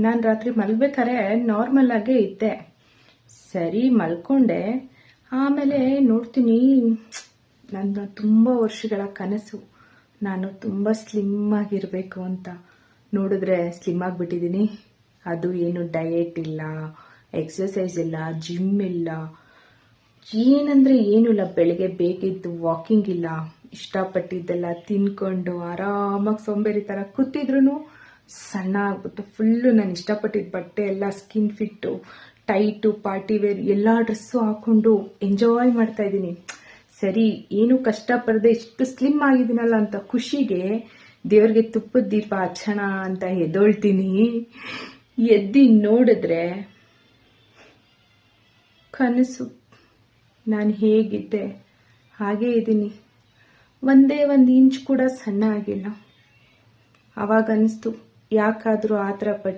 ನಾನು ರಾತ್ರಿ ಮಲ್ಬೇಕಾದ್ರೆ ನಾರ್ಮಲ್ ಆಗೇ ಇದ್ದೆ. ಸರಿ ಮಲ್ಕೊಂಡೆ. ಆಮೇಲೆ ನೋಡ್ತೀನಿ, ನನ್ನ ತುಂಬ ವರ್ಷಗಳ ಕನಸು ನಾನು ತುಂಬ ಸ್ಲಿಮ್ ಆಗಿರಬೇಕು ಅಂತ. ನೋಡಿದ್ರೆ ಸ್ಲಿಮ್ ಆಗಿಬಿಟ್ಟಿದ್ದೀನಿ. ಅದು ಏನು ಡಯೆಟ್ ಇಲ್ಲ, ಎಕ್ಸಸೈಸ್ ಇಲ್ಲ, ಜಿಮ್ ಇಲ್ಲ, ಏನಂದರೆ ಏನೂ ಇಲ್ಲ. ಬೆಳಗ್ಗೆ ಬೇಕಿದ್ದು ವಾಕಿಂಗ್ ಇಲ್ಲ. ಇಷ್ಟಪಟ್ಟಿದ್ದೆಲ್ಲ ತಿನ್ಕೊಂಡು ಆರಾಮಾಗಿ ಸೋಂಬೇರಿ ಥರ ಕೂತಿದ್ರು ಸಣ್ಣ ಆಗ್ಬಿಟ್ಟು ಫುಲ್ಲು ನಾನು ಇಷ್ಟಪಟ್ಟಿದ್ದ ಬಟ್ಟೆ ಎಲ್ಲ skin fit, tight, party wear ಎಲ್ಲ ಡ್ರೆಸ್ಸು ಹಾಕ್ಕೊಂಡು ಎಂಜಾಯ್ ಮಾಡ್ತಾಯಿದ್ದೀನಿ. ಸರಿ, ಏನು ಕಷ್ಟಪಡದೆ ಇಷ್ಟು ಸ್ಲಿಮ್ ಆಗಿದ್ದೀನಲ್ಲ ಅಂತ ಖುಷಿಗೆ ದೇವ್ರಿಗೆ ತುಪ್ಪದ ದೀಪ ಹಚ್ಚೋಣ ಅಂತ ಎದ್ದೊಳ್ತೀನಿ. ಎದ್ದು ನೋಡಿದ್ರೆ ಕನಸು. ನಾನು ಹೇಗಿದ್ದೆ ಹಾಗೇ ಇದ್ದೀನಿ. ಒಂದೇ ಒಂದು ಇಂಚ್ ಕೂಡ ಸಣ್ಣ ಆಗಿಲ್ಲ. ಆವಾಗ ಅನ್ನಿಸ್ತು, ಯಾಕಾದರೂ ಆ ಥರ